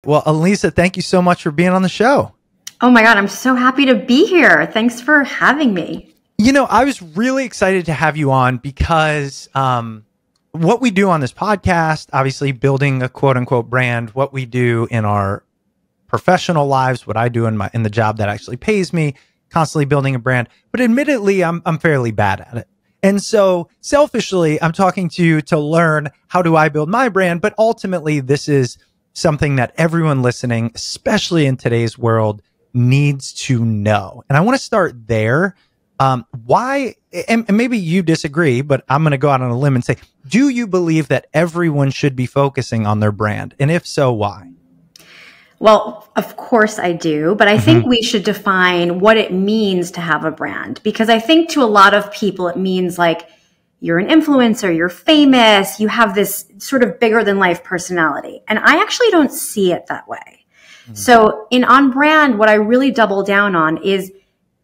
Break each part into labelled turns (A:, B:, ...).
A: Well, Alize, thank you so much for being on the show.
B: Oh my God, I'm so happy to be here. Thanks for having me.
A: I was really excited to have you on because what we do on this podcast, obviously building a quote unquote brand, what we do in our professional lives, what I do in the job that actually pays me, constantly building a brand. But admittedly, I'm fairly bad at it. And so selfishly, I'm talking to you to learn how do I build my brand. But ultimately, this is something that everyone listening, especially in today's world, needs to know. And I want to start there. Why, and maybe you disagree, but I'm going to go out on a limb and say, do you believe that everyone should be focusing on their brand? And if so, why?
B: Well, of course I do, but I think we should define what it means to have a brand, because I think to a lot of people, it means like you're an influencer, you're famous, you have this sort of bigger than life personality. And I actually don't see it that way. So in On Brand, what I really double down on is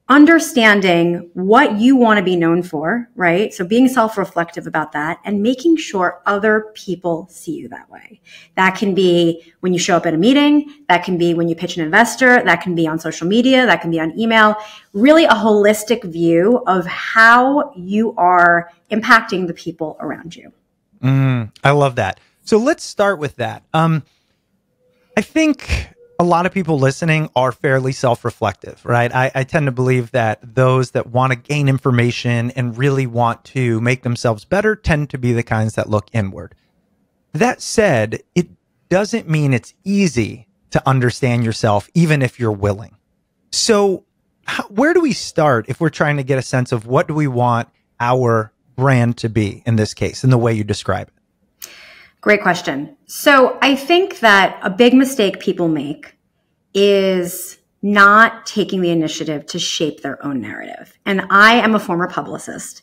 B: understanding what you want to be known for, right? So being self-reflective about that and making sure other people see you that way. That can be when you show up at a meeting. That can be when you pitch an investor. That can be on social media. That can be on email. Really a holistic view of how you are impacting the people around you.
A: I love that. So let's start with that. I think a lot of people listening are fairly self-reflective, right? I tend to believe that those that want to gain information and really want to make themselves better tend to be the kinds that look inward. That said, it doesn't mean it's easy to understand yourself, even if you're willing. So where do we start if we're trying to get a sense of what do we want our brand to be in this case, in the way you describe it?
B: Great question. So I think that a big mistake people make is not taking the initiative to shape their own narrative. And I am a former publicist,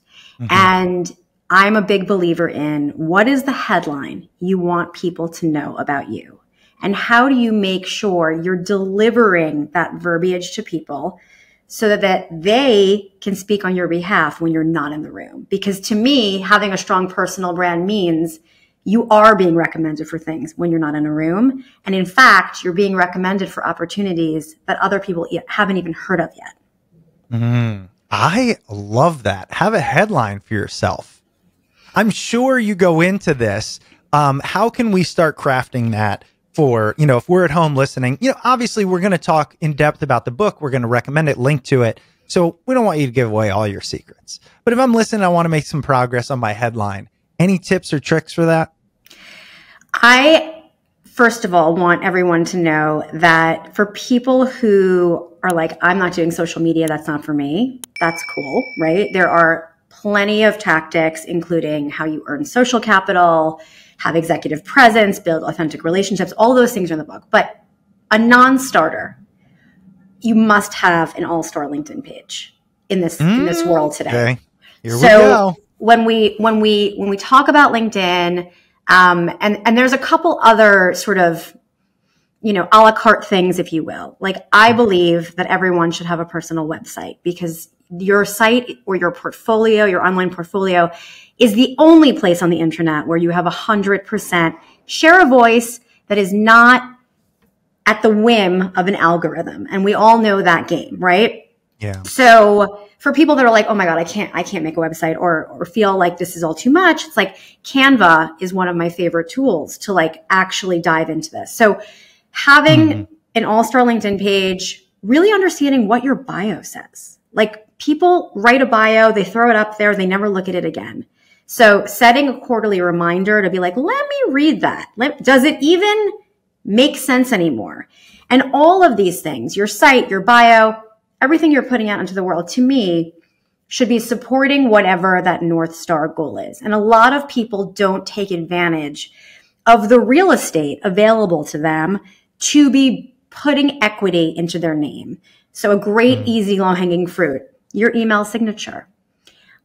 B: and I'm a big believer in what is the headline you want people to know about you? And how do you make sure you're delivering that verbiage to people so that they can speak on your behalf when you're not in the room? Because to me, having a strong personal brand means you are being recommended for things when you're not in a room. And in fact, you're being recommended for opportunities that other people haven't even heard of yet.
A: I love that. Have a headline for yourself. I'm sure you go into this. How can we start crafting that for, if we're at home listening? Obviously we're going to talk in depth about the book. We're going to recommend it, link to it. So we don't want you to give away all your secrets. But if I'm listening, I want to make some progress on my headline. Any tips or tricks for that?
B: I, first of all, want everyone to know that for people who are like, I'm not doing social media, that's not for me, that's cool, right? There are plenty of tactics, including how you earn social capital, have executive presence, build authentic relationships. All those things are in the book. But a non-starter, you must have an all-star LinkedIn page in this world today.
A: Okay. Here we go.
B: When we talk about LinkedIn, and there's a couple other sort of, a la carte things, if you will. Like, I believe that everyone should have a personal website, because your site or your portfolio, your online portfolio, is the only place on the internet where you have 100% share a voice that is not at the whim of an algorithm. And we all know that game, right?
A: Yeah.
B: So for people that are like, oh my God, I can't make a website or feel like this is all too much. It's like Canva is one of my favorite tools to like actually dive into this. So having an all-star LinkedIn page, really understanding what your bio says. Like, people write a bio, they throw it up there, they never look at it again. So setting a quarterly reminder to be like, let me read that. Does it even make sense anymore? And all of these things, your site, your bio, everything you're putting out into the world, to me, should be supporting whatever that North Star goal is. And a lot of people don't take advantage of the real estate available to them to be putting equity into their name. So a great, easy, low-hanging fruit, your email signature.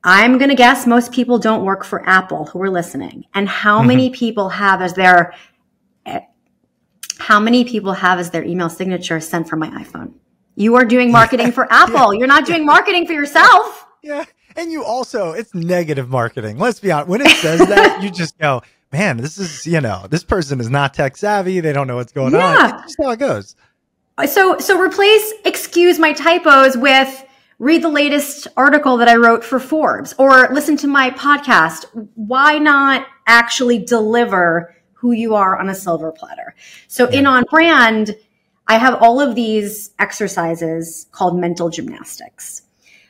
B: I'm going to guess most people don't work for Apple who are listening. And how many people have as their email signature sent from my iPhone? You are doing marketing for Apple. You're not doing marketing for yourself.
A: Yeah. And you also, it's negative marketing. Let's be honest. When it says that, you just go, man, this is, this person is not tech savvy. They don't know what's going on. It's just how it goes.
B: So replace excuse my typos with read the latest article that I wrote for Forbes, or listen to my podcast. Why not actually deliver who you are on a silver platter? So in On Brand, I have all of these exercises called mental gymnastics,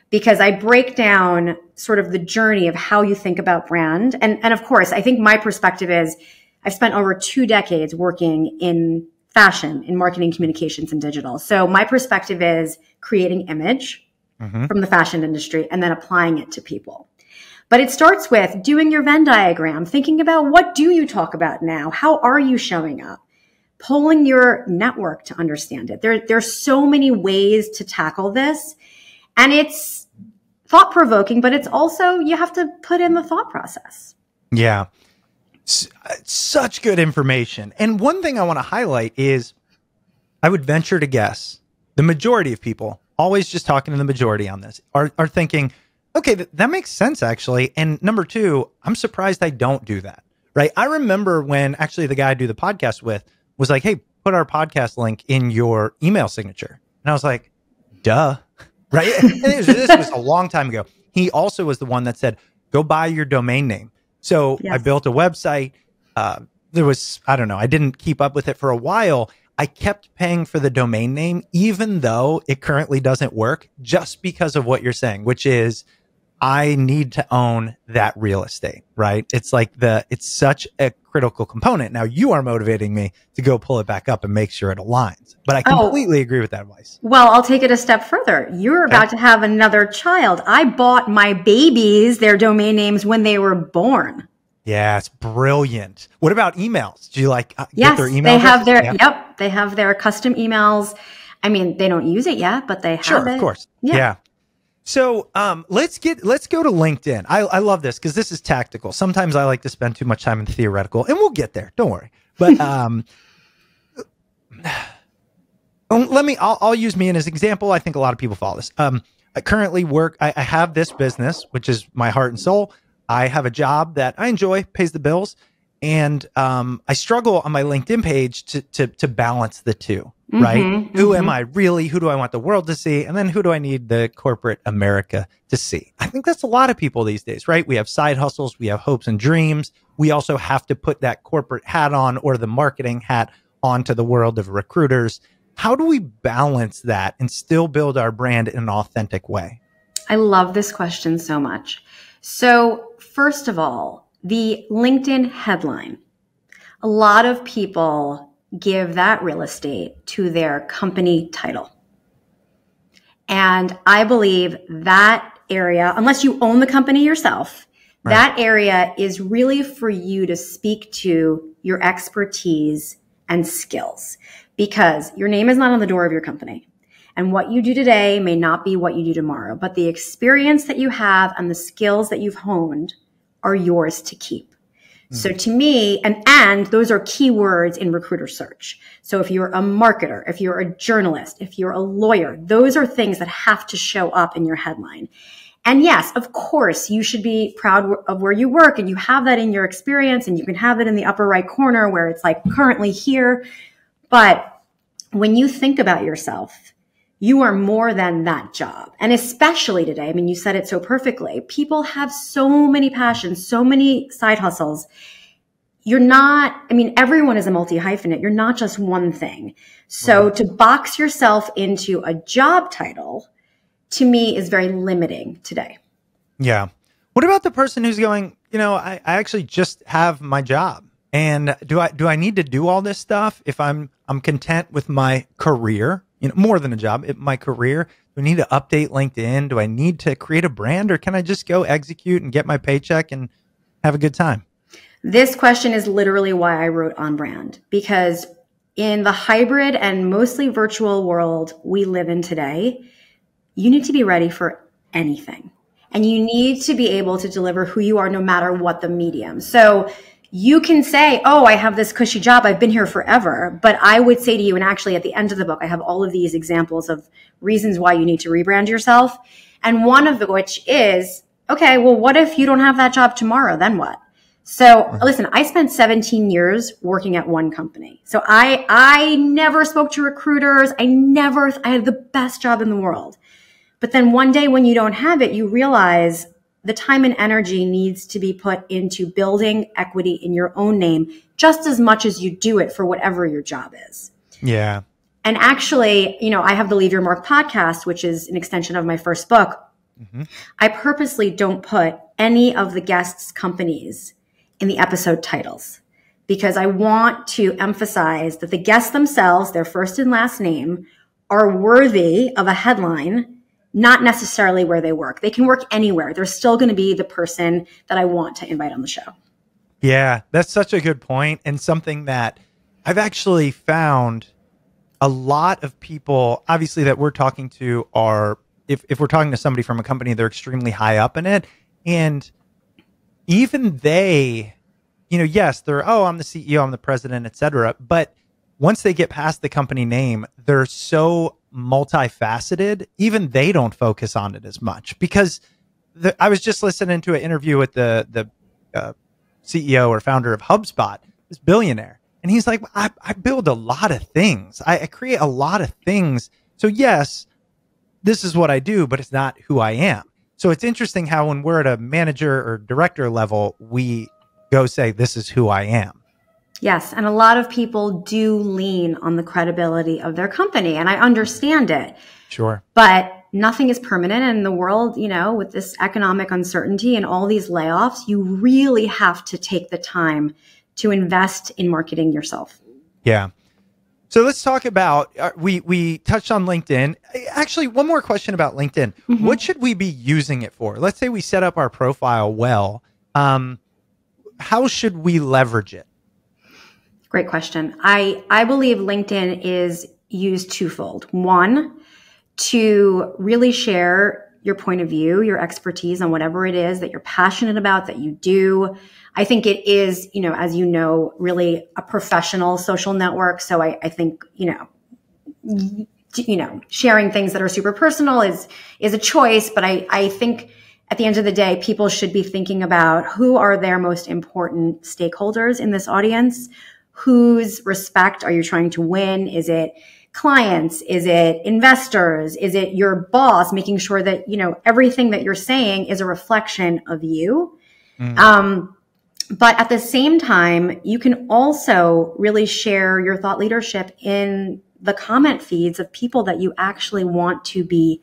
B: because I break down sort of the journey of how you think about brand. And of course, I think my perspective is I've spent over 2 decades working in fashion, in marketing, communications, and digital. So my perspective is creating image from the fashion industry and then applying it to people. But it starts with doing your Venn diagram, thinking about what do you talk about now? How are you showing up? Polling your network to understand it. There's so many ways to tackle this. And it's thought-provoking, but it's also, you have to put in the thought process.
A: Yeah. Such good information. And one thing I want to highlight is I would venture to guess the majority of people, always just talking to the majority on this, are thinking, okay, that makes sense, actually. And number 2, I'm surprised I don't do that, right? I remember when actually the guy I do the podcast with was like, hey, put our podcast link in your email signature. And I was like, duh, right? And this was a long time ago. He also was the one that said, go buy your domain name. So I built a website. There was, I don't know, I didn't keep up with it for a while. I kept paying for the domain name, even though it currently doesn't work, just because of what you're saying, which is I need to own that real estate, right? It's like it's such a critical component. Now you are motivating me to go pull it back up and make sure it aligns, but I completely agree with that advice.
B: Well, I'll take it a step further. You're about to have another child. I bought my babies their domain names when they were born.
A: Yeah, it's brilliant. What about emails? Do you
B: get
A: their email?
B: They have their, they have their custom emails. I mean, they don't use it yet, but they have it.
A: Sure, of course. Yeah. So let's go to LinkedIn. I love this because this is tactical. Sometimes I like to spend too much time in theoretical, and we'll get there. Don't worry. But I'll use me as an example. I think a lot of people follow this. I currently work. I have this business, which is my heart and soul. I have a job that I enjoy, pays the bills, and I struggle on my LinkedIn page to balance the two. Right? Who am I really? Who do I want the world to see? And then who do I need the corporate America to see? I think that's a lot of people these days, right? We have side hustles. We have hopes and dreams. We also have to put that corporate hat on, or the marketing hat onto the world of recruiters. How do we balance that and still build our brand in an authentic way?
B: I love this question so much. So first of all, the LinkedIn headline. A lot of people give that real estate to their company title. And I believe that area, unless you own the company yourself, that area is really for you to speak to your expertise and skills, because your name is not on the door of your company. And what you do today may not be what you do tomorrow, but the experience that you have and the skills that you've honed are yours to keep. So to me, and those are keywords in recruiter search. So if you're a marketer, if you're a journalist, if you're a lawyer, those are things that have to show up in your headline. And yes, of course, you should be proud of where you work, and you have that in your experience, and you can have it in the upper right corner where it's like currently here. But when you think about yourself, you are more than that job. And especially today, I mean, you said it so perfectly. People have so many passions, so many side hustles. You're not, I mean, everyone is a multi-hyphenate. You're not just one thing. So to box yourself into a job title, to me, is very limiting today.
A: Yeah. What about the person who's going, I actually just have my job. And do I need to do all this stuff if I'm content with my career? More than a job, my career. Do I need to update LinkedIn? Do I need to create a brand, or can I just go execute and get my paycheck and have a good time?
B: This question is literally why I wrote On Brand, because in the hybrid and mostly virtual world we live in today, you need to be ready for anything. And you need to be able to deliver who you are no matter what the medium. So you can say, oh, I have this cushy job. I've been here forever. But I would say to you, and actually at the end of the book, I have all of these examples of reasons why you need to rebrand yourself. And one of which is, okay, well, what if you don't have that job tomorrow? Then what? So listen, I spent 17 years working at one company. So I never spoke to recruiters. I had the best job in the world. But then one day when you don't have it, you realize the time and energy needs to be put into building equity in your own name just as much as you do it for whatever your job is.
A: Yeah.
B: And actually, I have the Leave Your Mark podcast, which is an extension of my first book. Mm-hmm. I purposely don't put any of the guests' companies in the episode titles because I want to emphasize that the guests themselves, their first and last name, are worthy of a headline, not necessarily where they work. They can work anywhere. They're still going to be the person that I want to invite on the show.
A: Yeah, that's such a good point, and something that I've actually found a lot of people, obviously, that we're talking to are, if we're talking to somebody from a company, they're extremely high up in it. And even they, yes, they're, I'm the CEO, I'm the president, et cetera. But once they get past the company name, they're so multifaceted, even they don't focus on it as much. Because I was just listening to an interview with the CEO or founder of HubSpot, this billionaire. And he's like, I build a lot of things. I create a lot of things. So yes, this is what I do, but it's not who I am. So it's interesting how when we're at a manager or director level, we go say, this is who I am.
B: Yes. And a lot of people do lean on the credibility of their company. And I understand it.
A: Sure.
B: But nothing is permanent in the world, with this economic uncertainty and all these layoffs, you really have to take the time to invest in marketing yourself.
A: Yeah. So let's talk about, we touched on LinkedIn. Actually, one more question about LinkedIn. Mm-hmm. What should we be using it for? Let's say we set up our profile well. How should we leverage it?
B: Great question. I believe LinkedIn is used twofold. One, to really share your point of view, your expertise on whatever it is that you're passionate about, that you do. I think it is, as really a professional social network. So I think, sharing things that are super personal is a choice. But I think at the end of the day, people should be thinking about who are their most important stakeholders in this audience. Whose respect are you trying to win? Is it clients? Is it investors? Is it your boss? Making sure that, everything that you're saying is a reflection of you. Mm. But at the same time, you can also really share your thought leadership in the comment feeds of people that you actually want to be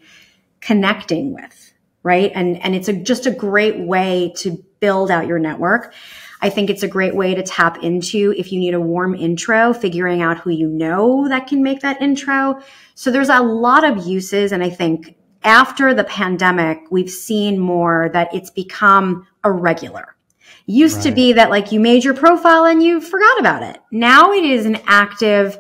B: connecting with, right? And it's just a great way to build out your network. I think it's a great way to tap into if you need a warm intro, figuring out who that can make that intro. So there's a lot of uses. And I think after the pandemic, we've seen more that it's become a regular. Used to be that you made your profile and you forgot about it. Now it is an active,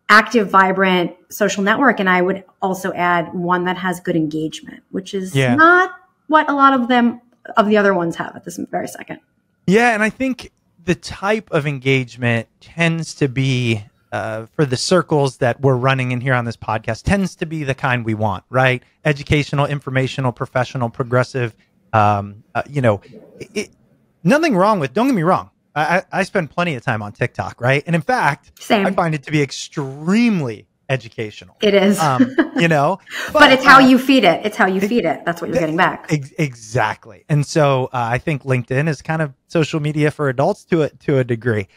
B: vibrant social network. And I would also add one that has good engagement, which is not what a lot of the other ones have at this very second.
A: Yeah, and I think the type of engagement tends to be, for the circles that we're running in here on this podcast, tends to be the kind we want, right? Educational, informational, professional, progressive. Nothing wrong with, don't get me wrong, I spend plenty of time on TikTok, right? And in fact,
B: Same.
A: I find it to be extremely educational.
B: It is. But it's how you feed it. It's how you feed it. That's what you're getting back.
A: Exactly. And so I think LinkedIn is kind of social media for adults to a degree.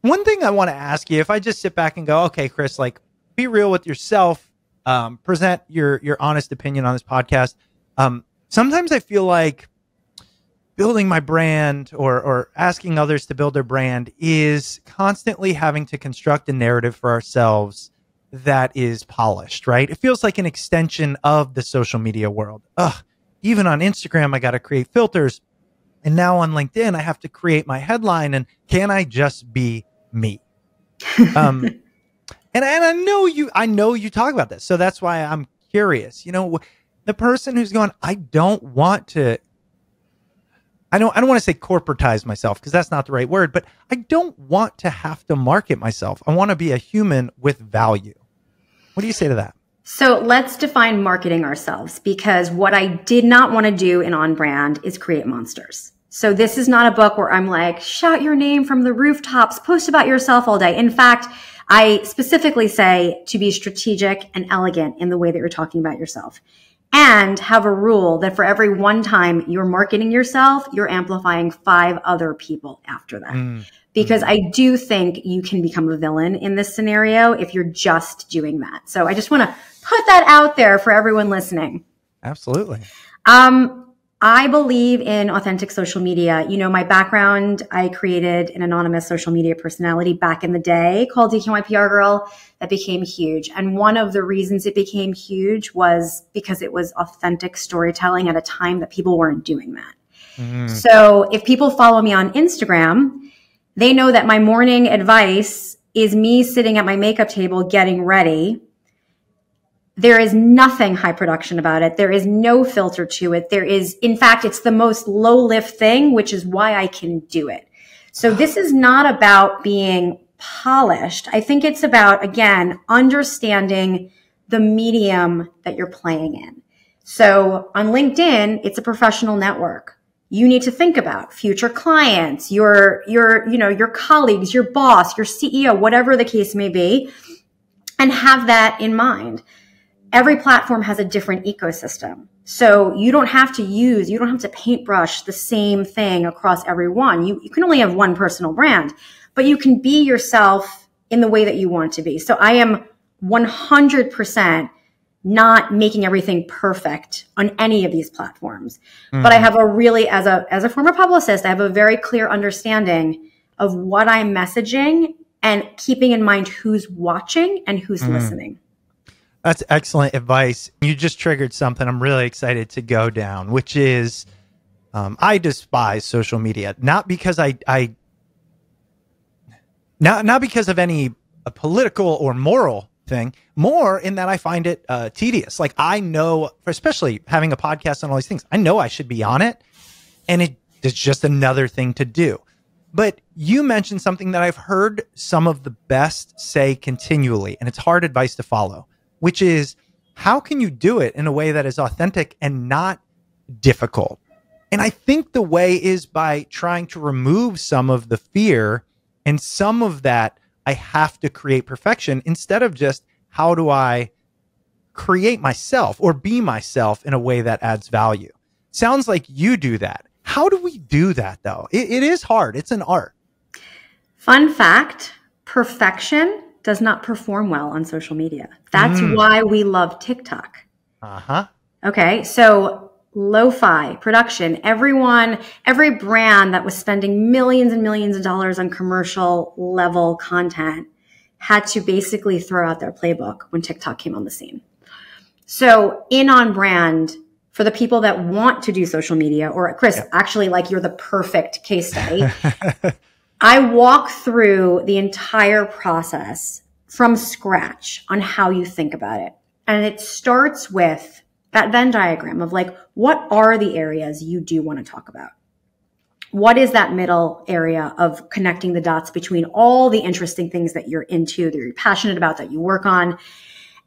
A: One thing I want to ask you, if I just sit back and go, okay, Chris, be real with yourself, present your honest opinion on this podcast. Sometimes I feel like building my brand or asking others to build their brand is constantly having to construct a narrative for ourselves that is polished, right? It feels like an extension of the social media world. Even on Instagram, I got to create filters. And now on LinkedIn, I have to create my headline. And can I just be me? And I know you talk about this. So that's why I'm curious. The person who's going, I don't want to I don't want to say corporatize myself because that's not the right word, but I don't want to have to market myself. I want to be a human with value. What do you say to that?
B: So let's define marketing ourselves, because what I did not want to do in On Brand is create monsters. So this is not a book where I'm like, shout your name from the rooftops, post about yourself all day. In fact, I specifically say to be strategic and elegant in the way that you're talking about yourself, and have a rule that for every one time you're marketing yourself, you're amplifying 5 other people after that. Because I do think you can become a villain in this scenario if you're just doing that. So I just want to put that out there for everyone listening.
A: Absolutely.
B: I believe in authentic social media. You know, my background, I created an anonymous social media personality back in the day called DK PR Girl that became huge. And one of the reasons it became huge was because it was authentic storytelling at a time that people weren't doing that. So if people follow me on Instagram, they know that my morning advice is me sitting at my makeup table getting ready. There is nothing high production about it. There is no filter to it. There is, in fact, it's the most low lift thing, which is why I can do it. So this is not about being polished. I think it's about, again, understanding the medium that you're playing in. So on LinkedIn, it's a professional network. You need to think about future clients, your colleagues, your boss, your CEO, whatever the case may be, and have that in mind. Every platform has a different ecosystem. So you don't have to paintbrush the same thing across every one. You can only have one personal brand, but you can be yourself in the way that you want to be. So I am 100% not making everything perfect on any of these platforms. But I have a really, as a former publicist, I have a very clear understanding of what I'm messaging and keeping in mind who's watching and who's listening.
A: That's excellent advice. You just triggered something I'm really excited to go down, which is I despise social media, not because not because of any political or moral thing, more in that I find it tedious. Like I know, especially having a podcast and all these things, I know I should be on it, and it's just another thing to do. But you mentioned something that I've heard some of the best say continually, and it's hard advice to follow, which is how can you do it in a way that is authentic and not difficult? And I think the way is by trying to remove some of the fear and some of that I have to create perfection instead of just how do I create myself or be myself in a way that adds value. Sounds like you do that. How do we do that though? It is hard. It's an art.
B: Fun fact, perfection does not perform well on social media. That's why we love TikTok. Okay. So lo-fi production, every brand that was spending millions and millions of dollars on commercial level content had to basically throw out their playbook when TikTok came on the scene. So in on brand for the people that want to do social media, or Chris, actually like you're the perfect case study. I walk through the entire process from scratch on how you think about it. And it starts with that Venn diagram of like, what are the areas you do want to talk about? What is that middle area of connecting the dots between all the interesting things that you're into, that you're passionate about, that you work on,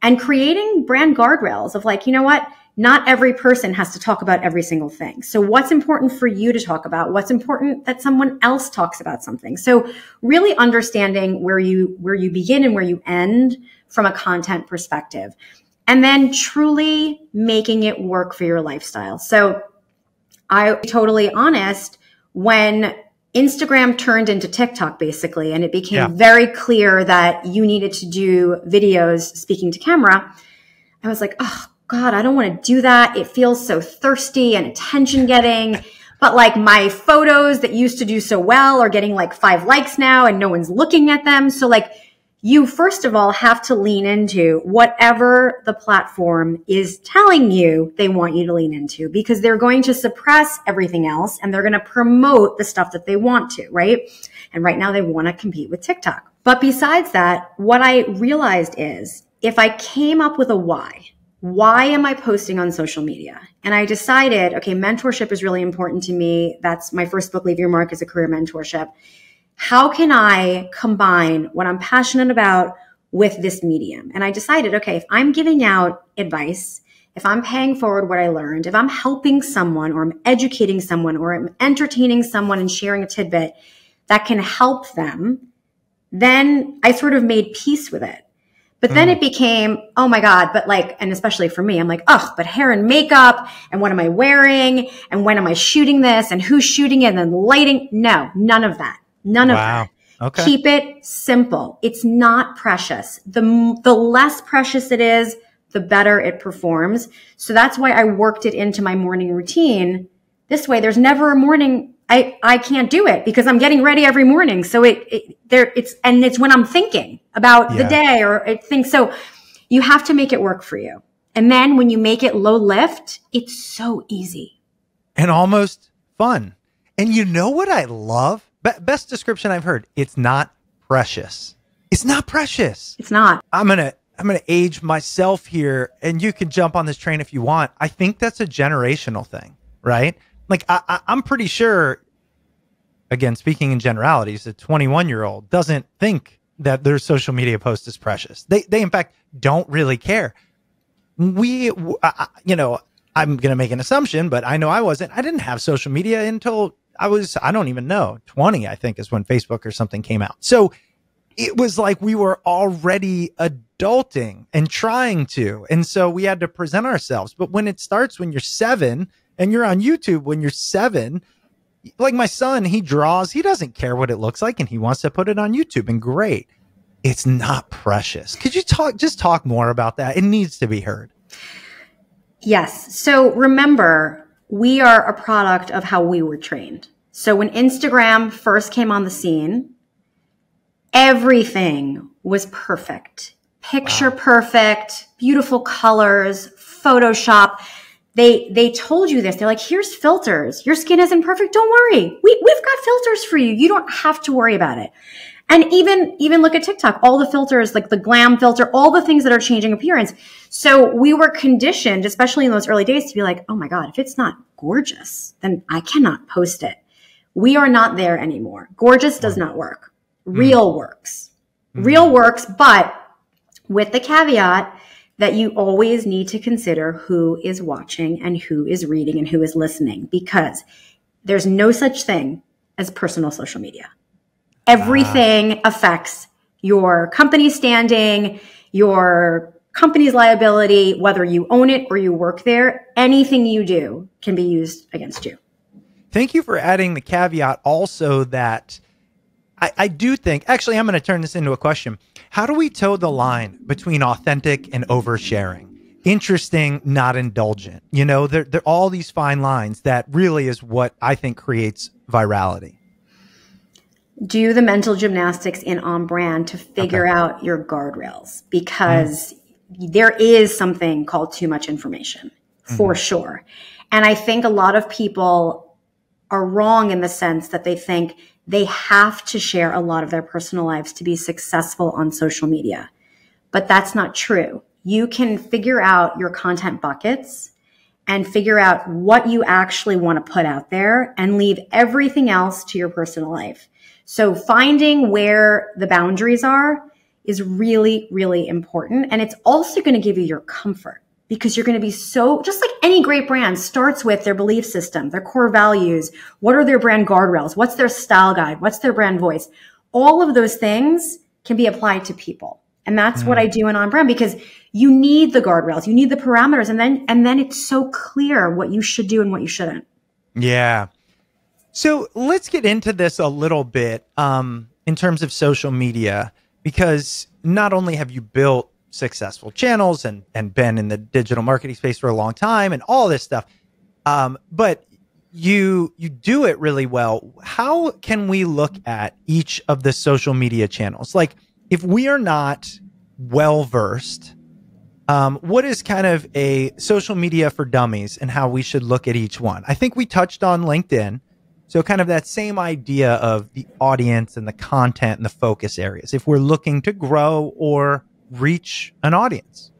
B: and creating brand guardrails of like, you know what? Not every person has to talk about every single thing. So what's important for you to talk about? What's important that someone else talks about something? So really understanding where you begin and where you end from a content perspective, and then truly making it work for your lifestyle. So I'm totally honest, when Instagram turned into TikTok basically, and it became very clear that you needed to do videos speaking to camera, I was like, oh God, I don't want to do that. It feels so thirsty and attention getting, but like my photos that used to do so well are getting like 5 likes now and no one's looking at them. So like you first of all have to lean into whatever the platform is telling you they want you to lean into, because they're going to suppress everything else and they're going to promote the stuff that they want to, right? And right now they want to compete with TikTok. But besides that, what I realized is if I came up with a why am I posting on social media? And I decided, okay, mentorship is really important to me. That's my first book, Leave Your Mark, is a career mentorship. How can I combine what I'm passionate about with this medium? And I decided, okay, if I'm giving out advice if I'm paying forward what I learned, if I'm helping someone or I'm educating someone or I'm entertaining someone and sharing a tidbit that can help them, then I sort of made peace with it. But then it became, oh my God, but like, and especially for me, I'm like, oh, but hair and makeup and what am I wearing? And when am I shooting this? And who's shooting it? And then lighting? No, none of that. None of that.
A: Okay.
B: Keep it simple. It's not precious. The less precious it is, the better it performs. So that's why I worked it into my morning routine. This way, there's never a morning I can't do it because I'm getting ready every morning. So it's when I'm thinking about the day or things. So you have to make it work for you. And then when you make it low lift, it's so easy.
A: And almost fun. And you know what I love? Best description I've heard. It's not precious. It's not precious.
B: It's not.
A: I'm going to age myself here, and you can jump on this train if you want. I think that's a generational thing, right? Like I'm pretty sure, again, speaking in generalities, a 21-year-old doesn't think that their social media post is precious. They in fact don't really care. I'm going to make an assumption, but I know I didn't have social media until I don't even know, 20, I think is when Facebook or something came out. So it was like we were already adulting and trying to. And so we had to present ourselves. But when it starts when you're 7 and you're on YouTube when you're 7, like my son, he draws, he doesn't care what it looks like and he wants to put it on YouTube, and great. It's not precious. Could you talk more about that? It needs to be heard.
B: Yes. So remember, we are a product of how we were trained. So when Instagram first came on the scene, everything was perfect. Picture perfect, beautiful colors, Photoshop. They told you this. They're like, here's filters. Your skin isn't perfect. Don't worry. We've got filters for you. You don't have to worry about it. And even look at TikTok, all the filters, like the glam filter, all the things that are changing appearance. So we were conditioned, especially in those early days, to be like, oh my God, if it's not gorgeous, then I cannot post it. We are not there anymore. Gorgeous does not work. Real works. Real works, but with the caveat that you always need to consider who is watching and who is reading and who is listening, because there's no such thing as personal social media. Everything affects your company standing, your company's liability, whether you own it or you work there. Anything you do can be used against you.
A: Thank you for adding the caveat also that I do think, actually, I'm going to turn this into a question. How do we toe the line between authentic and oversharing? Interesting, not indulgent. You know, there are all these fine lines that really is what I think creates virality.
B: Do the mental gymnastics in on brand to figure out your guardrails, because there is something called too much information for sure. And I think a lot of people are wrong in the sense that they think they have to share a lot of their personal lives to be successful on social media. But that's not true. You can figure out your content buckets and figure out what you actually want to put out there and leave everything else to your personal life. So finding where the boundaries are is really, really important. And it's also going to give you your comfort, because you're going to be so, just like any great brand starts with their belief system, their core values. What are their brand guardrails? What's their style guide? What's their brand voice? All of those things can be applied to people. And that's what I do in on brand, because you need the guardrails, you need the parameters, and then it's so clear what you should do and what you shouldn't.
A: Yeah. So let's get into this a little bit in terms of social media, because not only have you built successful channels and been in the digital marketing space for a long time and all this stuff, but you do it really well. How can we look at each of the social media channels? Like, if we are not well-versed, what is kind of a social media for dummies and how we should look at each one? I think we touched on LinkedIn. So kind of that same idea of the audience and the content and the focus areas, if we're looking to grow or reach an audience.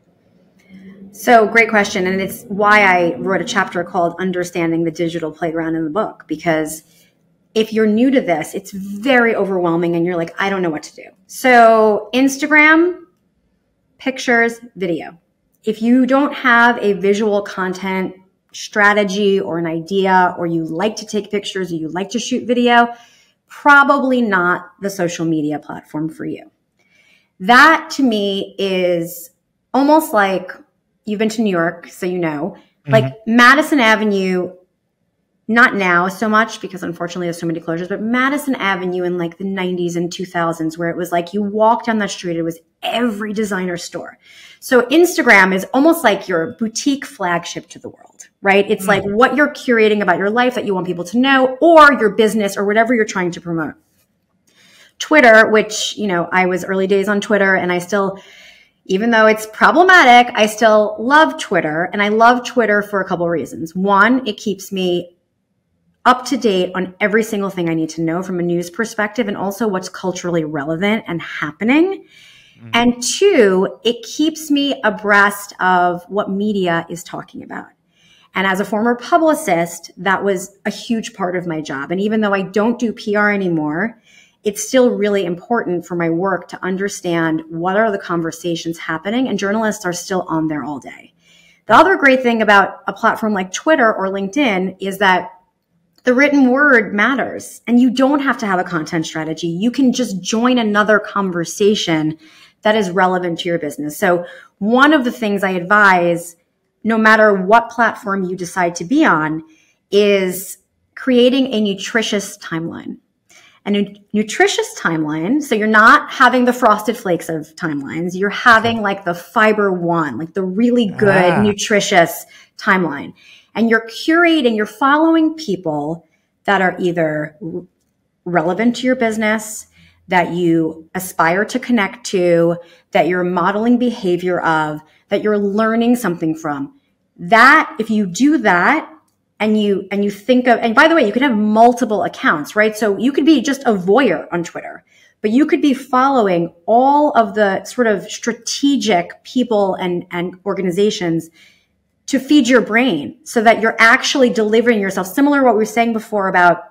B: So great question. And it's why I wrote a chapter called Understanding the Digital Playground in the book, because if you're new to this, it's very overwhelming and you're like, I don't know what to do. So Instagram, pictures, video. if you don't have a visual content strategy or an idea, or you like to take pictures or you like to shoot video, probably not the social media platform for you. That to me is almost like, you've been to New York, so you know, like Madison Avenue, not now so much because unfortunately there's so many closures, but Madison Avenue in like the 90s and 2000s, where it was like you walk down that street, it was every designer store. So Instagram is almost like your boutique flagship to the world, right? It's like what you're curating about your life that you want people to know, or your business, or whatever you're trying to promote. Twitter, which, you know, I was early days on Twitter, and I still, even though it's problematic, I still love Twitter. And I love Twitter for a couple of reasons. One, it keeps me up to date on every single thing I need to know from a news perspective, and also what's culturally relevant and happening. And two, it keeps me abreast of what media is talking about. And as a former publicist, that was a huge part of my job. And even though I don't do PR anymore, it's still really important for my work to understand what are the conversations happening, and journalists are still on there all day. The other great thing about a platform like Twitter or LinkedIn is that the written word matters, and you don't have to have a content strategy. You can just join another conversation that is relevant to your business. So one of the things I advise, no matter what platform you decide to be on, is creating a nutritious timeline. And a nutritious timeline, so you're not having the frosted flakes of timelines. You're having like the fiber one, like the really good, nutritious timeline. And you're curating, you're following people that are either relevant to your business, that you aspire to connect to, that you're modeling behavior of, that you're learning something from. That, if you do that, and you think of, and by the way, you could have multiple accounts, right? So you could be just a voyeur on Twitter, but you could be following all of the sort of strategic people and organizations to feed your brain, so that you're actually delivering yourself. Similar to what we were saying before about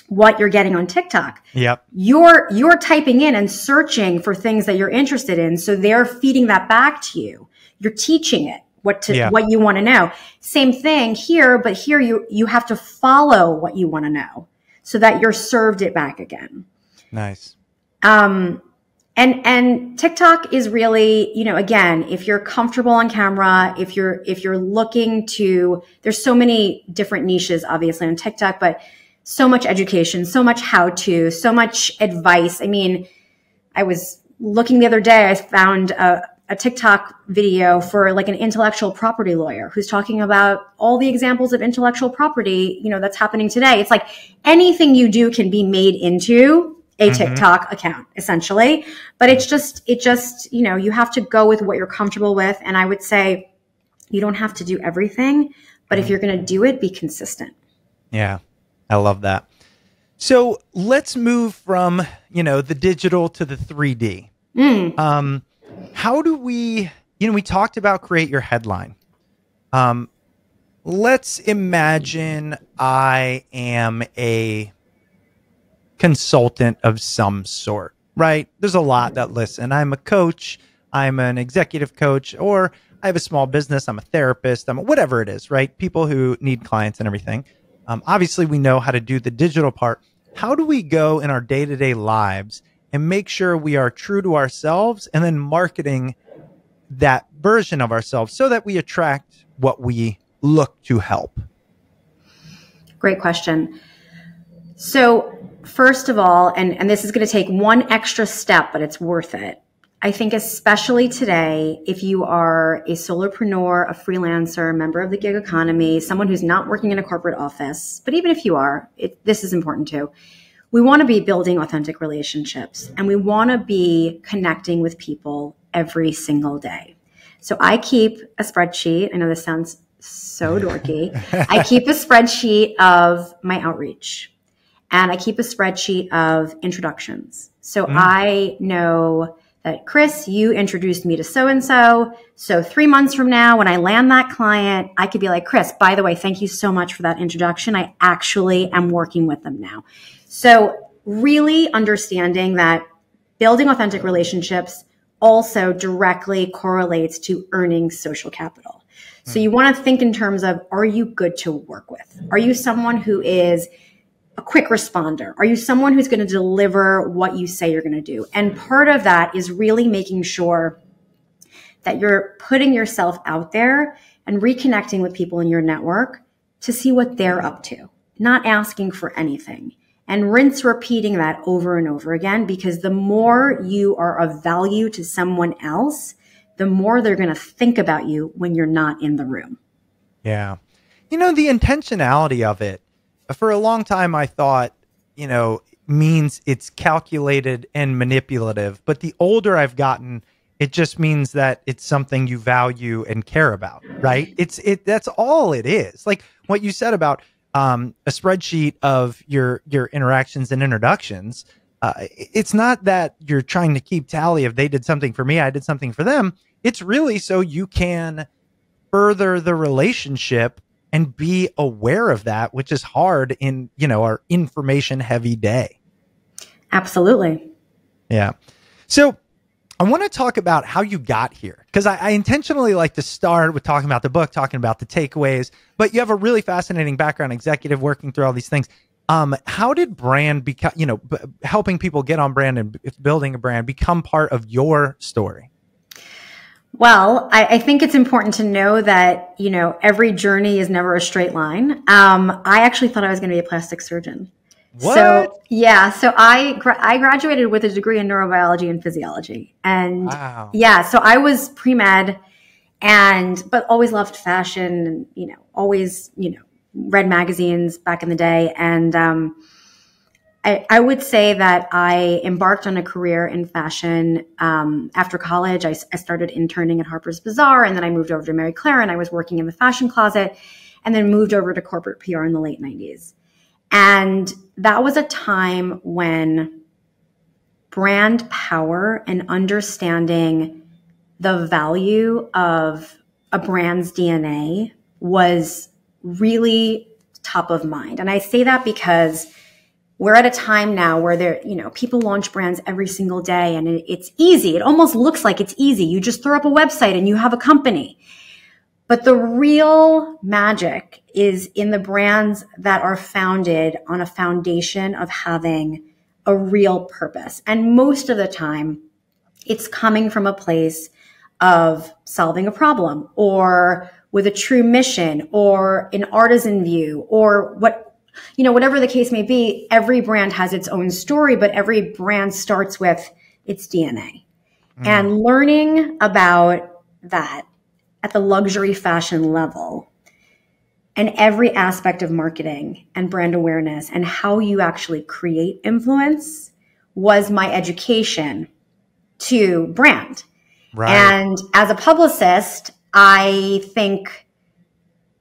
B: what you're getting on TikTok.
A: Yep.
B: You're typing in and searching for things that you're interested in. So they're feeding that back to you. You're teaching it what you want to know. Same thing here, but here you have to follow what you want to know so that you're served it back again.
A: Nice.
B: And TikTok is really, you know, again, if you're comfortable on camera, if you're looking to, there's so many different niches obviously on TikTok, but so much education, so much how-to, so much advice. I mean, I was looking the other day, I found a TikTok video for like an intellectual property lawyer who's talking about all the examples of intellectual property, you know, that's happening today. It's like anything you do can be made into a TikTok account essentially, but it just, you know, you have to go with what you're comfortable with. And I would say you don't have to do everything, but if you're going to do it, be consistent. Yeah.
A: I love that. So let's move from, you know, the digital to the 3D. How do we, you know, we talked about create your headline. Let's imagine I am a consultant of some sort, right? There's a lot that listen. I'm a coach, I'm an executive coach, or I have a small business, I'm a therapist, whatever it is, right? People who need clients and everything. Obviously, we know how to do the digital part. How do we go in our day-to-day lives and make sure we are true to ourselves and then marketing that version of ourselves so that we attract what we look to help?
B: Great question. So first of all, and this is going to take one extra step, but it's worth it. I think especially today, if you are a solopreneur, a freelancer, a member of the gig economy, someone who's not working in a corporate office, but even if you are, this is important too. We want to be building authentic relationships, and we want to be connecting with people every single day. So I keep a spreadsheet. I know this sounds so dorky. I keep a spreadsheet of my outreach, and I keep a spreadsheet of introductions. So I know that, Chris, you introduced me to so-and-so. So 3 months from now, when I land that client, I could be like, Chris, by the way, thank you so much for that introduction. I actually am working with them now. So really understanding that building authentic relationships also directly correlates to earning social capital. So you want to think in terms of, are you good to work with? Are you someone who is a quick responder? Are you someone who's going to deliver what you say you're going to do? And part of that is really making sure that you're putting yourself out there and reconnecting with people in your network to see what they're up to, not asking for anything. And rinse repeating that over and over again, because the more you are of value to someone else, the more they're going to think about you when you're not in the room.
A: Yeah. The intentionality of it, for a long time, I thought, means it's calculated and manipulative. But the older I've gotten, it just means that it's something you value and care about, right? That's all it is. Like what you said about a spreadsheet of your interactions and introductions. It's not that you're trying to keep tally of they did something for me, I did something for them. It's really so you can further the relationship and be aware of that, which is hard in, our information heavy day.
B: Absolutely.
A: Yeah. So I want to talk about how you got here, because I intentionally like to start with talking about the book, talking about the takeaways, but you have a really fascinating background, executive, working through all these things. How did brand become, helping people get on brand and building a brand become part of your story?
B: Well, I think it's important to know that, every journey is never a straight line. I actually thought I was going to be a plastic surgeon.
A: What?
B: So I graduated with a degree in neurobiology and physiology. And
A: wow.
B: So I was pre-med but always loved fashion and, always, read magazines back in the day. And I would say that I embarked on a career in fashion. After college, I started interning at Harper's Bazaar, and then I moved over to Mary Claire, and I was working in the fashion closet, and then moved over to corporate PR in the late 90s. And that was a time when brand power and understanding the value of a brand's DNA was really top of mind. And I say that because we're at a time now where people launch brands every single day, and it's easy. It almost looks like it's easy. You just throw up a website and you have a company. But the real magic is in the brands that are founded on a foundation of having a real purpose. And most of the time, it's coming from a place of solving a problem, or with a true mission, or an artisan view, or whatever the case may be. Every brand has its own story, but every brand starts with its DNA. And learning about that at the luxury fashion level, and every aspect of marketing and brand awareness and how you actually create influence was my education to brand. Right. And as a publicist, I think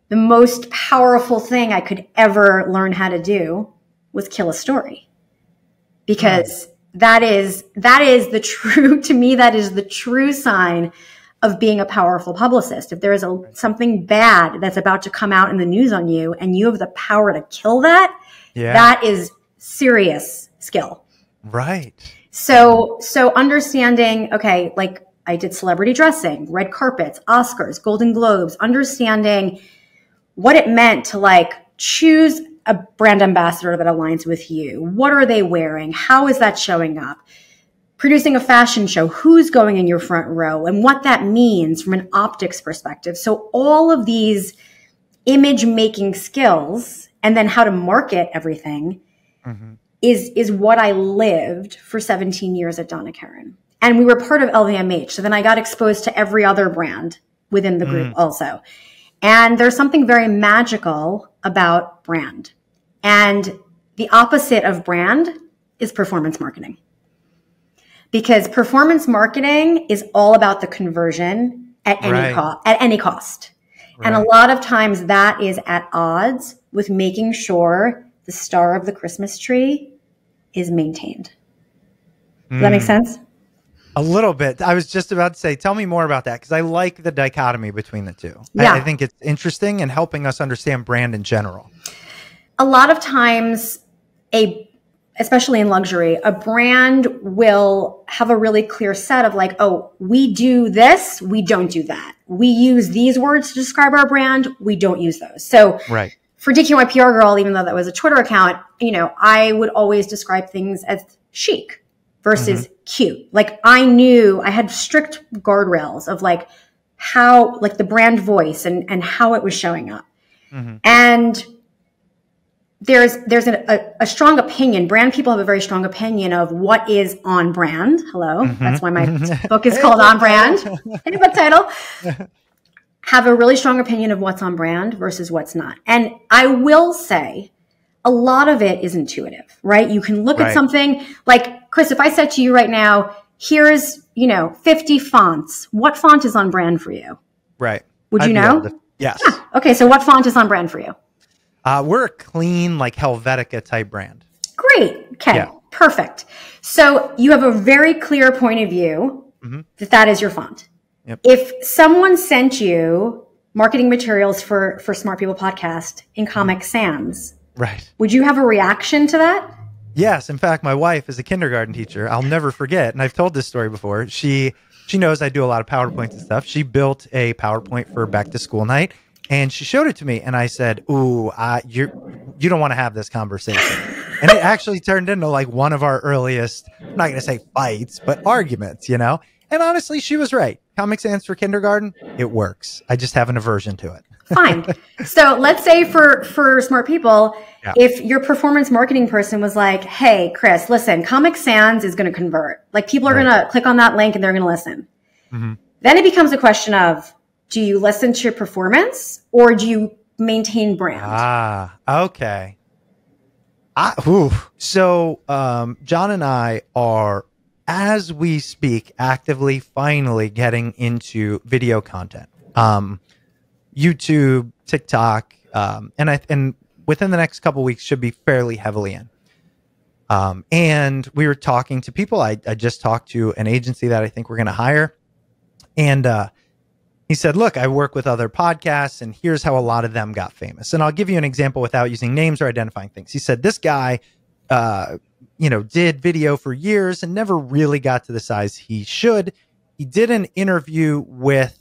B: the most powerful thing I could ever learn how to do was kill a story. Because that is the true, to me, that is the true sign of being a powerful publicist. If there is something bad that's about to come out in the news on you and you have the power to kill that, that is serious skill.
A: Right.
B: So understanding, okay, like I did celebrity dressing, red carpets, Oscars, Golden Globes, understanding what it meant to choose a brand ambassador that aligns with you. What are they wearing? How is that showing up? Producing a fashion show, who's going in your front row, and what that means from an optics perspective. So all of these image making skills, and then how to market everything, is what I lived for 17 years at Donna Karan. And we were part of LVMH. So then I got exposed to every other brand within the group also. And there's something very magical about brand. And the opposite of brand is performance marketing. Because performance marketing is all about the conversion at any cost. Right. And a lot of times that is at odds with making sure the star of the Christmas tree is maintained. Does that make sense?
A: A little bit. I was just about to say, tell me more about that, because I like the dichotomy between the two.
B: Yeah.
A: I think it's interesting and helping us understand brand in general.
B: A lot of times especially in luxury, a brand will have a really clear set of like, oh, we do this, we don't do that. We use these words to describe our brand, we don't use those. So
A: right.
B: For DQY PR Girl, even though that was a Twitter account, you know, I would always describe things as chic versus cute. Like I knew I had strict guardrails of like how, like the brand voice and how it was showing up. And there's a strong opinion. Brand people have a very strong opinion of what is on brand. Hello. That's why my book is called On Brand. Hey, book title. Have a really strong opinion of what's on brand versus what's not. And I will say a lot of it is intuitive, right? You can look at something like, Chris, if I said to you right now, here's, you know, 50 fonts. What font is on brand for you?
A: Right.
B: Would you know?
A: Yes.
B: Yeah. Okay. So what font is on brand for you?
A: We're a clean, like Helvetica type brand.
B: Great. Okay. Yeah. Perfect. So you have a very clear point of view that is your font.
A: Yep.
B: If someone sent you marketing materials for Smart People Podcast in Comic Sans,
A: right,
B: would you have a reaction to that?
A: Yes. In fact, my wife is a kindergarten teacher. I'll never forget. And I've told this story before. She knows I do a lot of PowerPoints and stuff. She built a PowerPoint for back to school night. And she showed it to me, and I said, "Ooh, you don't want to have this conversation." And it actually turned into like one of our earliest, I'm not going to say fights, but arguments, you know? And honestly, she was right. Comic Sans for kindergarten, it works. I just have an aversion to it.
B: Fine. So let's say for Smart People, if your performance marketing person was like, "Hey, Chris, listen, Comic Sans is going to convert. Like people are going to click on that link and they're going to listen." Then it becomes a question of, do you listen to your performance or do you maintain brand?
A: Ah, okay. So John and I are, as we speak, actively finally getting into video content. YouTube, TikTok, and within the next couple of weeks should be fairly heavily in. And we were talking to people. I just talked to an agency that I think we're going to hire. And he said, "Look, I work with other podcasts, and here's how a lot of them got famous." And I'll give you an example without using names or identifying things. He said, "This guy, did video for years and never really got to the size he should. He did an interview with,"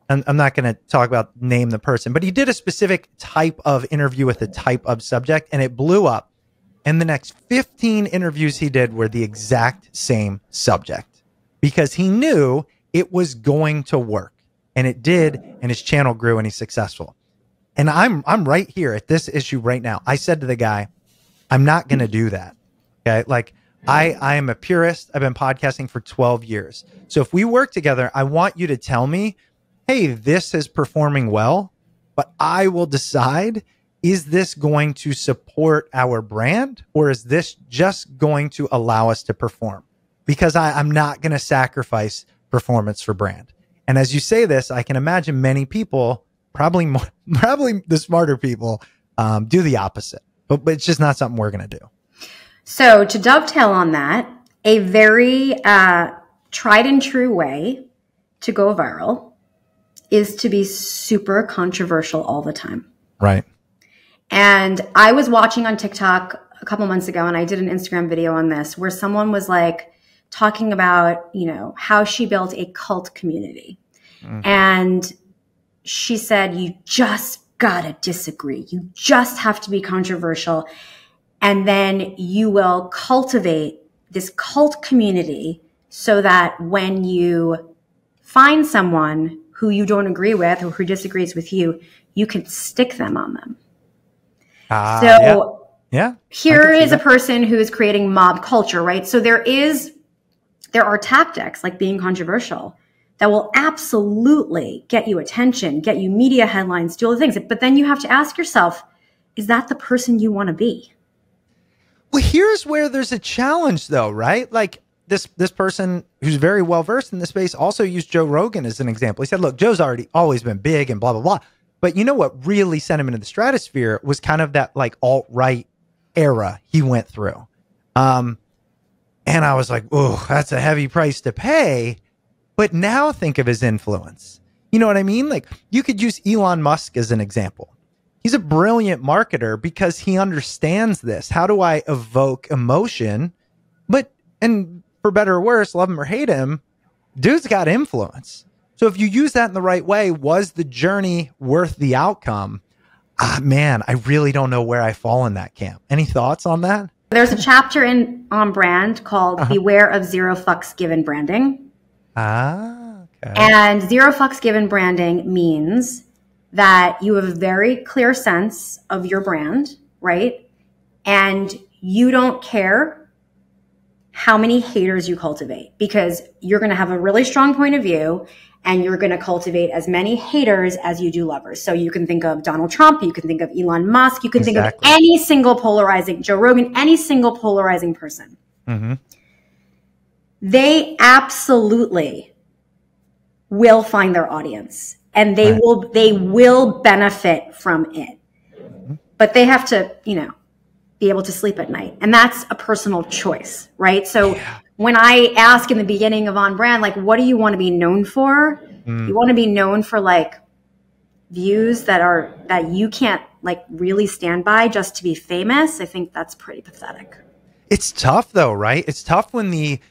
A: I'm not going to name the person, but he did a specific type of interview with a type of subject, and it blew up. And the next 15 interviews he did were the exact same subject because he knew it was going to work. And it did, and his channel grew, and he's successful. And I'm right here at this issue right now. I said to the guy, "I'm not going to do that." Okay, like I am a purist. I've been podcasting for 12 years. So if we work together, I want you to tell me, "Hey, this is performing well," but I will decide, is this going to support our brand, or is this just going to allow us to perform? Because I'm not going to sacrifice performance for brand. And as you say this, I can imagine many people, probably the smarter people, do the opposite. But it's just not something we're going to do.
B: So to dovetail on that, a very tried and true way to go viral is to be super controversial all the time.
A: Right.
B: And I was watching on TikTok a couple months ago, and I did an Instagram video on this where someone was like, talking about, how she built a cult community. And she said, you just gotta disagree. You just have to be controversial. And then you will cultivate this cult community so that when you find someone who you don't agree with or who disagrees with you, you can stick them on them. Here is a person who is creating mob culture, right? So there are tactics like being controversial that will absolutely get you attention, get you media headlines, do all the things. But then you have to ask yourself, is that the person you want to be?
A: Well, here's where there's a challenge though, right? Like this person who's very well versed in this space also used Joe Rogan as an example. He said, "Look, Joe's always been big and blah, blah, blah." But you know what really sent him into the stratosphere was kind of that like alt-right era he went through. And I was like, "Oh, that's a heavy price to pay." But now think of his influence. You know what I mean? Like you could use Elon Musk as an example. he's a brilliant marketer because he understands this. How do I evoke emotion? And for better or worse, love him or hate him, dude's got influence. So if you use that in the right way, was the journey worth the outcome? Man, I really don't know where I fall in that camp. Any thoughts on that?
B: There's a chapter in On Brand called Beware of Zero Fucks Given Branding.
A: Okay.
B: And zero fucks given branding means that you have a very clear sense of your brand, right? And you don't care how many haters you cultivate, because you're going to have a really strong point of view and you're going to cultivate as many haters as you do lovers. So you can think of Donald Trump, you can think of Elon Musk, you can think of any single polarizing, Joe Rogan, any single polarizing person.
A: Mm-hmm.
B: They absolutely will find their audience and they will benefit from it. But they have to, be able to sleep at night. And that's a personal choice, right? So when I ask in the beginning of On Brand, like, what do you want to be known for? You want to be known for like views that you can't like really stand by just to be famous. I think that's pretty pathetic.
A: It's tough though, right? It's tough when the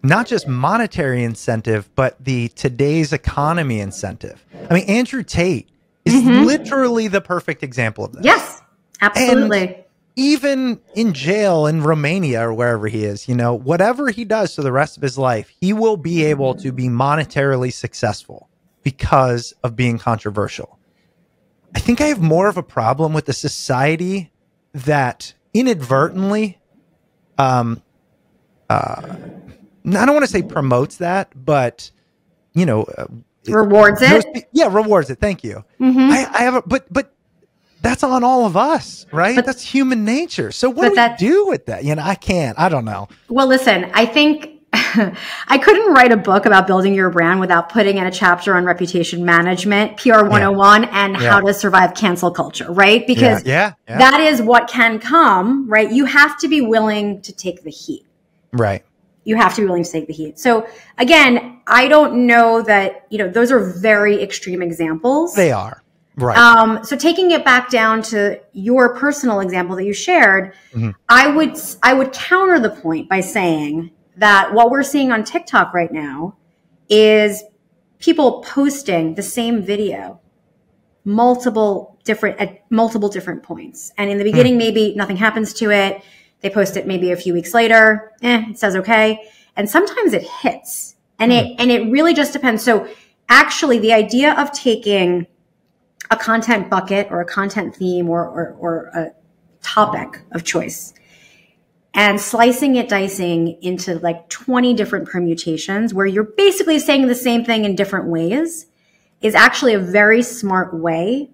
A: not just monetary incentive, but the today's economy incentive. I mean, Andrew Tate is literally the perfect example of this.
B: Yes. Absolutely.
A: And even in jail in Romania or wherever he is, whatever he does for the rest of his life, he will be able to be monetarily successful because of being controversial. I think I have more of a problem with the society that inadvertently, I don't want to say promotes that, but,
B: rewards it.
A: Rewards it. Thank you. I have but that's on all of us, right? But that's human nature. So what do we do with that? I don't know.
B: Well, listen, I think I couldn't write a book about building your brand without putting in a chapter on reputation management, PR 101, and how to survive cancel culture, right? Because that is what can come, right? You have to be willing to take the heat.
A: Right.
B: You have to be willing to take the heat. So again, I don't know that, those are very extreme examples.
A: They are. Right.
B: So taking it back down to your personal example that you shared, I would counter the point by saying that what we're seeing on TikTok right now is people posting the same video multiple different points. And in the beginning, maybe nothing happens to it. They post it maybe a few weeks later. It says okay. And sometimes it hits. And it really just depends. So actually the idea of taking a content bucket or a content theme or a topic of choice and slicing it, dicing into like 20 different permutations where you're basically saying the same thing in different ways is actually a very smart way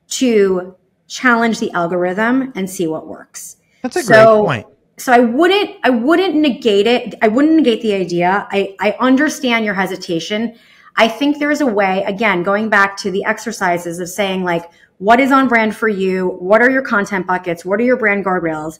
B: to challenge the algorithm and see what works.
A: That's a great point.
B: So I wouldn't negate it. I wouldn't negate the idea. I understand your hesitation. I think there's a way, again, going back to the exercises of saying like, what is on brand for you? What are your content buckets? What are your brand guardrails?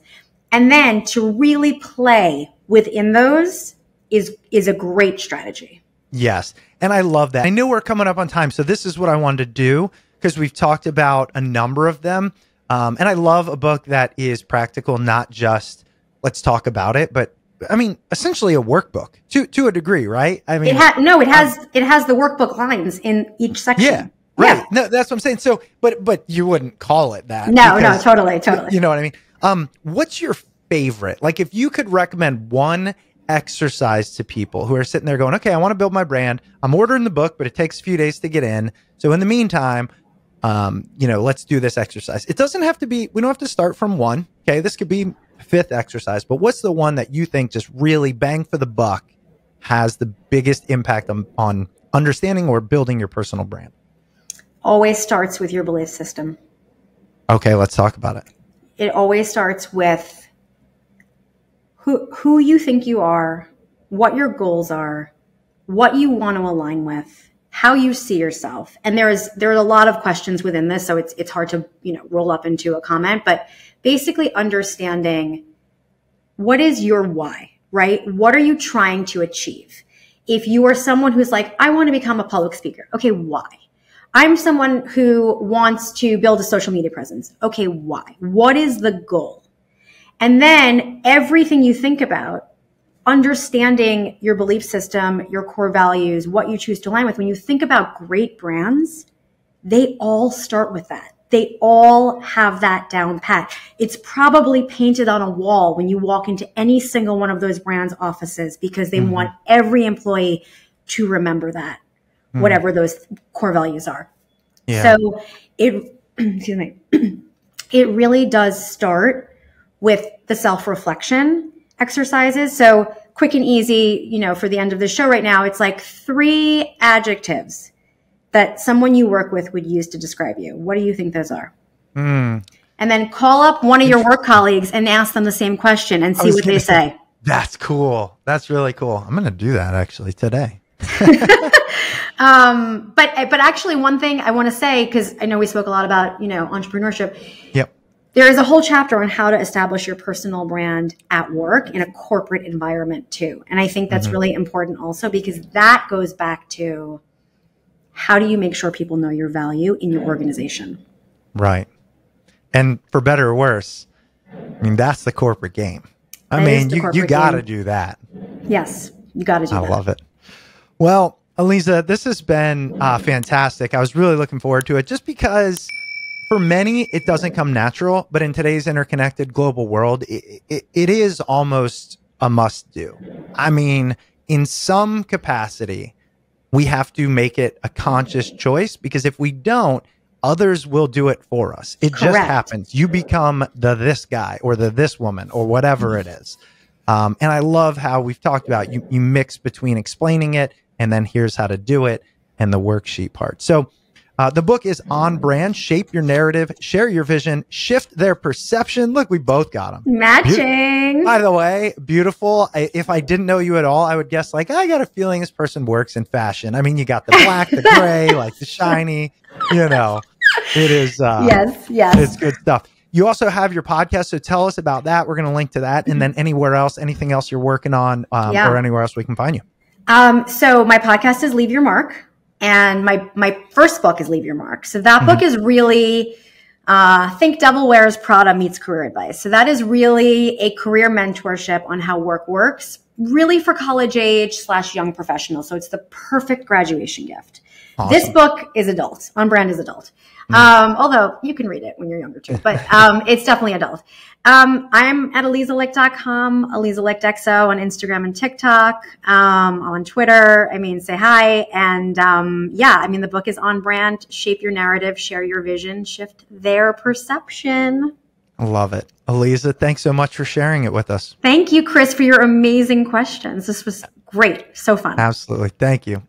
B: And then to really play within those is a great strategy.
A: Yes. And I love that. I know we're coming up on time. So this is what I wanted to do because we've talked about a number of them. And I love a book that is practical, not just let's talk about it, but I mean, essentially a workbook to a degree, right? I mean,
B: it has the workbook lines in each section.
A: Yeah, right. Yeah. No, that's what I'm saying. So, but you wouldn't call it that.
B: No, totally.
A: You know what I mean? What's your favorite? Like, if you could recommend one exercise to people who are sitting there going, okay, I want to build my brand. I'm ordering the book, but it takes a few days to get in. So in the meantime, let's do this exercise. It doesn't have to be, we don't have to start from one. Okay. This could be fifth exercise, but what's the one that you think just really bang for the buck has the biggest impact on understanding or building your personal brand?
B: Always starts with your belief system.
A: Okay, let's talk about it.
B: It always starts with who you think you are, what your goals are, what you want to align with, how you see yourself. And there are a lot of questions within this, so it's hard to, roll up into a comment, but basically understanding what is your why, right? What are you trying to achieve? If you are someone who's like, I want to become a public speaker. Okay, why? I'm someone who wants to build a social media presence. Okay, why? What is the goal? And then everything you think about, understanding your belief system, your core values, what you choose to align with. When you think about great brands, they all start with that. They all have that down pat. It's probably painted on a wall when you walk into any single one of those brands' offices because they want every employee to remember that, whatever those core values are. Yeah. So excuse me, it really does start with the self-reflection exercises. So quick and easy, you know, for the end of the show right now, it's like 3 adjectives that someone you work with would use to describe you. What do you think those are? And then call up one of your work colleagues and ask them the same question and see what they say.
A: That's cool. That's really cool. I'm going to do that actually today.
B: But actually one thing I want to say, because I know we spoke a lot about, you know, entrepreneurship.
A: Yep.
B: There is a whole chapter on how to establish your personal brand at work in a corporate environment too. And I think that's really important also because that goes back to how do you make sure people know your value in your organization? Right.
A: And for better or worse, I mean, that's the corporate game. I mean, you got to do that.
B: Yes, you got to do that.
A: I love it. Well, Alize, this has been fantastic. I was really looking forward to it just because for many, it doesn't come natural. But in today's interconnected global world, it is almost a must do. I mean, in some capacity, we have to make it a conscious choice because if we don't, others will do it for us. It just happens. You become the this guy or the this woman or whatever it is. And I love how we've talked about you mix between explaining it and then here's how to do it and the worksheet part. So the book is On Brand, Shape Your Narrative, Share Your Vision, Shift Their Perception. Look, we both got them.
B: Matching.
A: By the way, beautiful. If I didn't know you at all, I would guess like, I got a feeling this person works in fashion. I mean, you got the black, the gray, like the shiny, you know, it is.
B: Yes.
A: It's good stuff. You also have your podcast. So tell us about that. We're going to link to that. And then anywhere else, anything else you're working on or anywhere else we can find you.
B: So my podcast is Leave Your Mark. And my first book is Leave Your Mark. So that book is really, Think Devil Wears Prada meets career advice. So that is really a career mentorship on how work works, really for college age / young professionals. So it's the perfect graduation gift. Awesome. This book is adult. On Brand is adult. Although you can read it when you're younger too, but it's definitely adult. I'm at AlizeLicht.com, AlizeLichtXO on Instagram and TikTok, on Twitter. I mean, say hi. And I mean, the book is On Brand, Shape Your Narrative, Share Your Vision, Shift Their Perception.
A: I love it. Alize, thanks so much for sharing it with us.
B: Thank you, Chris, for your amazing questions. This was great. So fun.
A: Absolutely. Thank you.